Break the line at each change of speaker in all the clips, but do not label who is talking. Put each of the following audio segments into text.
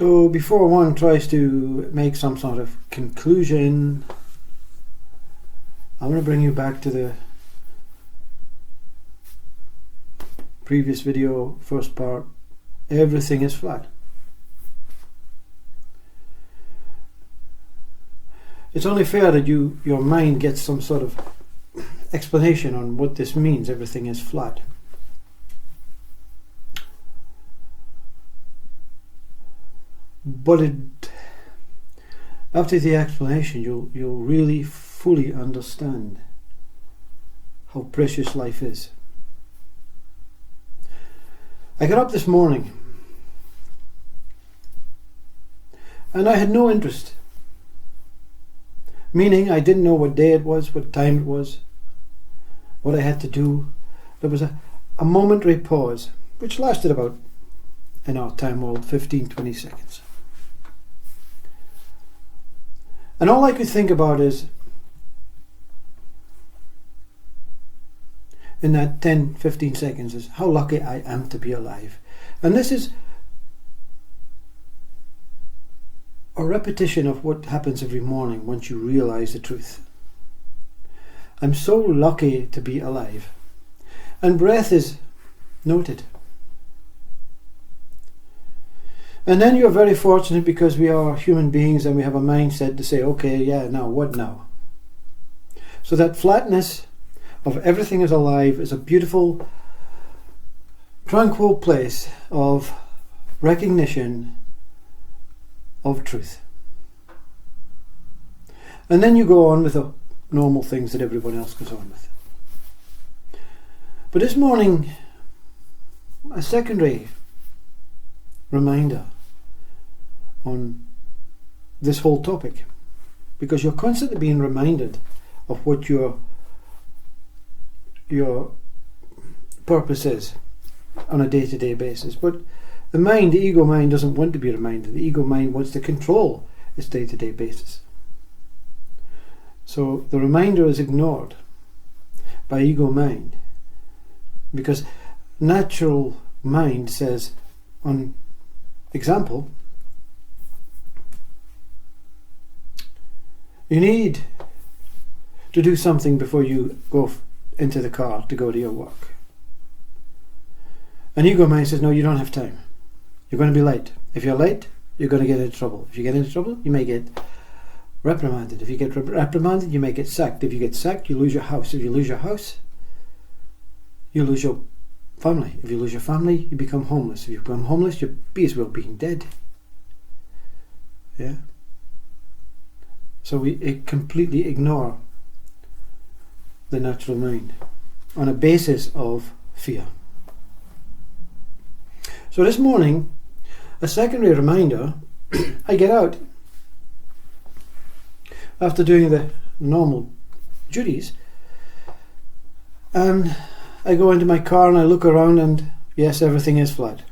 So before one tries to make some sort of conclusion, I want to bring you back to the previous video, first part. Everything is flat. It's only fair that your mind gets some sort of explanation on what this means, everything is flat. But after the explanation, you'll really fully understand how precious life is. I got up this morning and I had no interest. Meaning I didn't know what day it was, what time it was, what I had to do. There was a momentary pause, which lasted about, in our time world, 15-20 seconds. And all I could think about is, in that 10-15 seconds, is how lucky I am to be alive. And this is a repetition of what happens every morning once you realize the truth. I'm so lucky to be alive. And breath is noted. And then you're very fortunate because we are human beings and we have a mindset to say, okay, yeah, now, what now? So that flatness of everything is alive is a beautiful, tranquil place of recognition of truth. And then you go on with the normal things that everyone else goes on with. But this morning, a secondary reminder on this whole topic, because you're constantly being reminded of what your purpose is on a day-to-day basis. But the mind, the ego mind, doesn't want to be reminded. The ego mind wants to control its day-to-day basis. So the reminder is ignored by ego mind, because natural mind says, on example, you need to do something before you go into the car to go to your work. And ego mind says, no, you don't have time. You're going to be late. If you're late, you're going to get into trouble. If you get into trouble, you may get reprimanded. If you get reprimanded, you may get sacked. If you get sacked, you lose your house. If you lose your house, you lose your family. If you lose your family, you become homeless. If you become homeless, you're as well being dead. Yeah? So we completely ignore the natural mind on a basis of fear. So this morning, a secondary reminder, I get out after doing the normal duties, and I go into my car and I look around, and yes, everything is flat.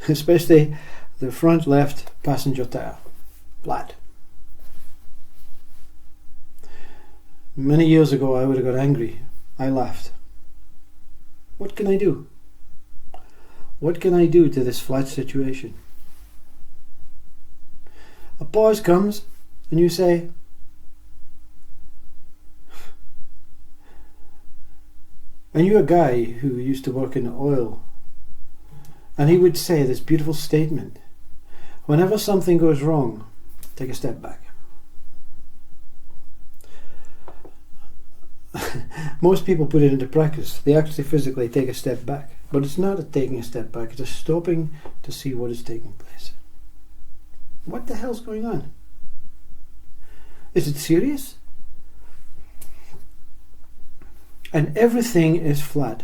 Especially the front left passenger tire. Flat. Many years ago I would have got angry. I laughed. What can I do? What can I do to this flat situation? A pause comes and you say, I knew a guy who used to work in oil, and he would say this beautiful statement: whenever something goes wrong, take a step back. Most people put it into practice. They actually physically take a step back. But it's not a taking a step back, it's a stopping to see what is taking place. What the hell's going on? Is it serious? And everything is flat.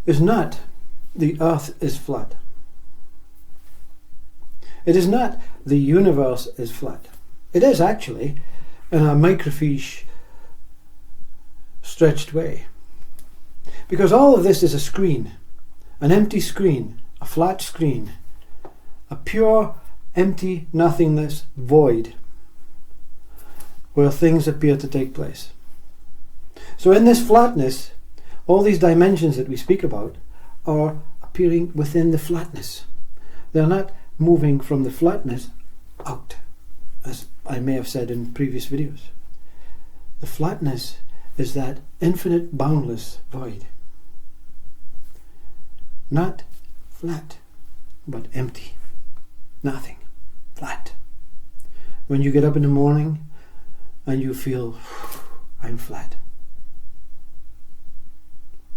It's not the earth is flat. It is not the universe is flat. It is actually, in a microfiche stretched way. Because all of this is a screen, an empty screen, a flat screen, a pure, empty, nothingness void where things appear to take place. So in this flatness, all these dimensions that we speak about are appearing within the flatness. They're not moving from the flatness out, as I may have said in previous videos. The flatness is that infinite, boundless void. Not flat, but empty. Nothing. Flat. When you get up in the morning and you feel, I'm flat.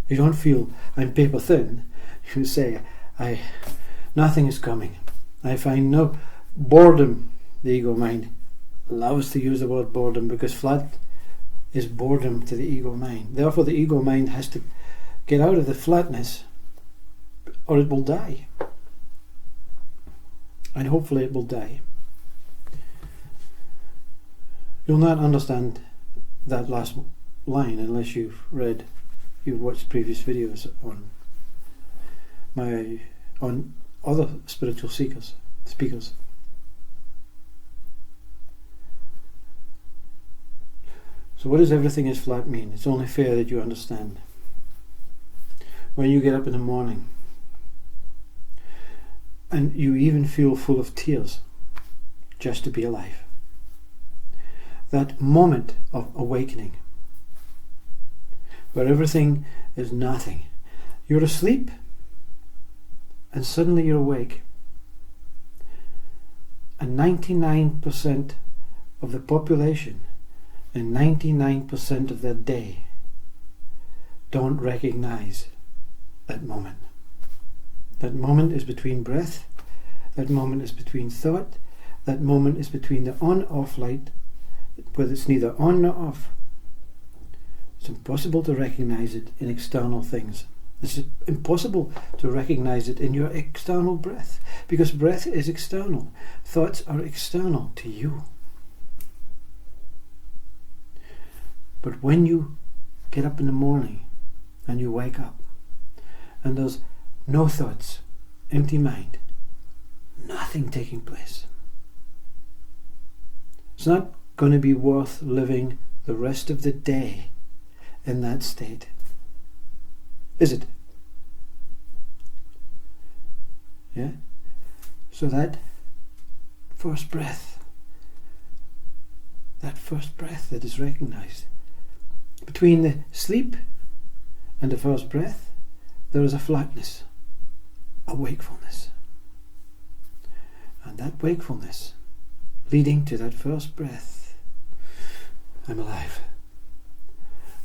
You don't feel, I'm paper thin. You say, nothing is coming. I find no boredom. The ego mind loves to use the word boredom because flat is boredom to the ego mind. Therefore, the ego mind has to get out of the flatness or it will die. And hopefully it will die. You'll not understand that last line unless you've watched previous videos on other spiritual speakers. So what does everything is flat mean? It's only fair that you understand. When you get up in the morning and you even feel full of tears just to be alive, that moment of awakening where everything is nothing, you're asleep and suddenly you're awake, and 99% of the population in 99% of their day don't recognize that moment. That moment is between breath, that moment is between thought, that moment is between the on-off light, where it's neither on nor off. It's impossible to recognize it in external things. It's impossible to recognize it in your external breath, because breath is external. Thoughts are external to you. But when you get up in the morning and you wake up and there's no thoughts, empty mind, nothing taking place, it's not going to be worth living the rest of the day in that state. Is it? Yeah? So that first breath that is recognized, between the sleep and the first breath, there is a flatness, a wakefulness. And that wakefulness, leading to that first breath, I'm alive.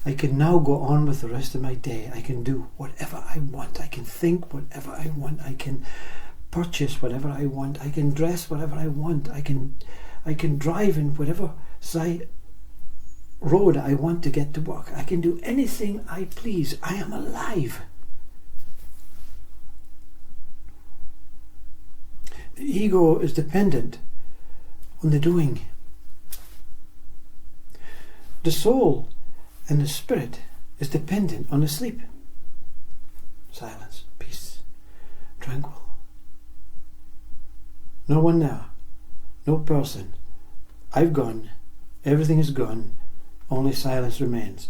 I can now go on with the rest of my day. I can do whatever I want. I can think whatever I want. I can purchase whatever I want. I can dress whatever I want. I can drive in whatever side road I want to get to work. I can do anything I please. I am alive. The ego is dependent on the doing. The soul and the spirit is dependent on the sleep. Silence, peace, tranquil. No one there, no person. I've gone, everything is gone, only silence remains.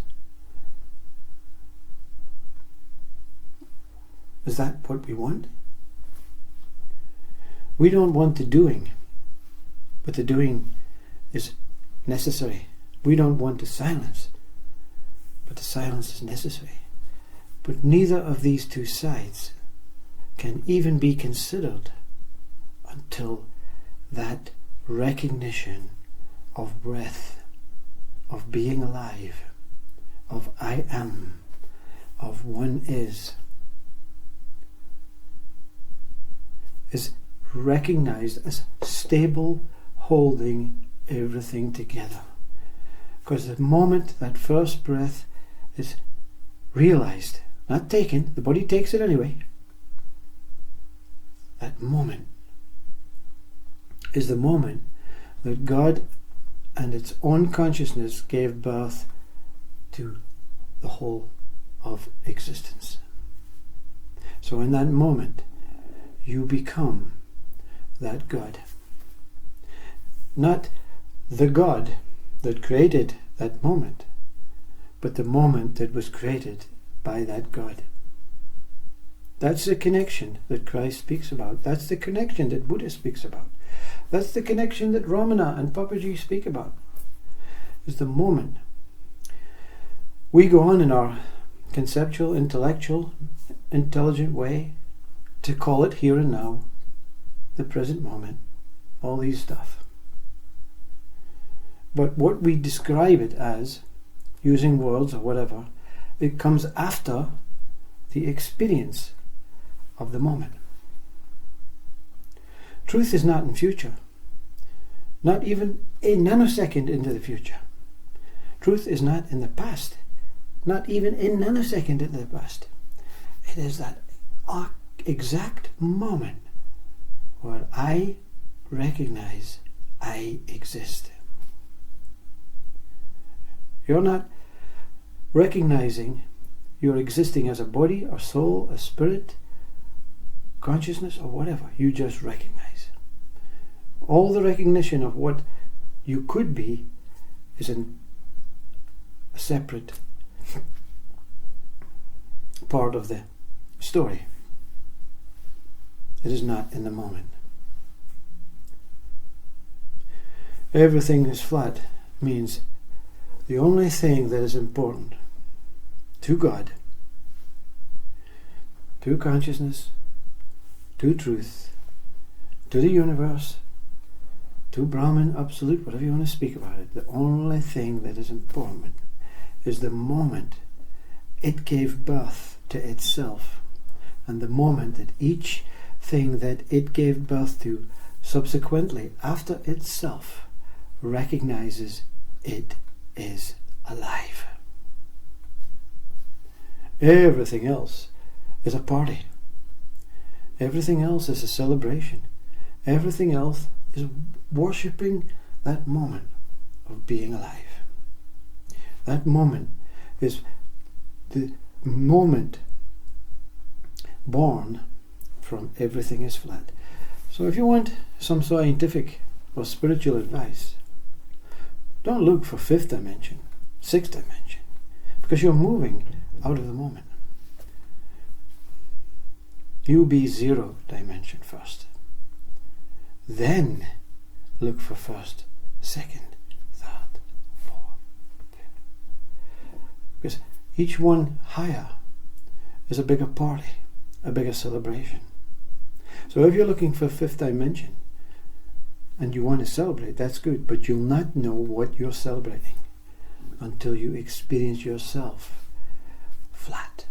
Is that what we want? We don't want the doing, but the doing is necessary. We don't want the silence, but the silence is necessary. But neither of these two sides can even be considered until that recognition of breath, of being alive, of I am, of one is recognized as stable, holding everything together. Because the moment that first breath is realized, not taken, the body takes it anyway, that moment is the moment that God and its own consciousness gave birth to the whole of existence. So in that moment, you become that God. Not the God that created that moment, but the moment that was created by that God. That's the connection that Christ speaks about. That's the connection that Buddha speaks about. That's the connection that Ramana and Papaji speak about. Is the moment. We go on in our conceptual, intellectual, intelligent way to call it here and now, the present moment, all these stuff. But what we describe it as, using words or whatever, it comes after the experience of the moment. Truth is not in future, not even a nanosecond into the future. Truth is not in the past, not even a nanosecond into the past. It is that exact moment where I recognize I exist. You're not recognizing you're existing as a body or soul, a spirit, consciousness or whatever. You just recognize. All the recognition of what you could be is in a separate part of the story. It is not in the moment. Everything is flat means the only thing that is important to God, to consciousness, to truth, to the universe, to Brahman, Absolute, whatever you want to speak about it, the only thing that is important is the moment it gave birth to itself, and the moment that each thing that it gave birth to subsequently after itself recognizes it is alive. Everything else is a party. Everything else is a celebration. Everything else is worshipping that moment of being alive. That moment is the moment born from everything is flat. So if you want some scientific or spiritual advice, don't look for fifth dimension, sixth dimension, because you're moving out of the moment. You be zero dimension first. Then look for first, second, third, fourth, fifth. Because each one higher is a bigger party, a bigger celebration. So if you're looking for fifth dimension and you want to celebrate, that's good, but you'll not know what you're celebrating until you experience yourself flat.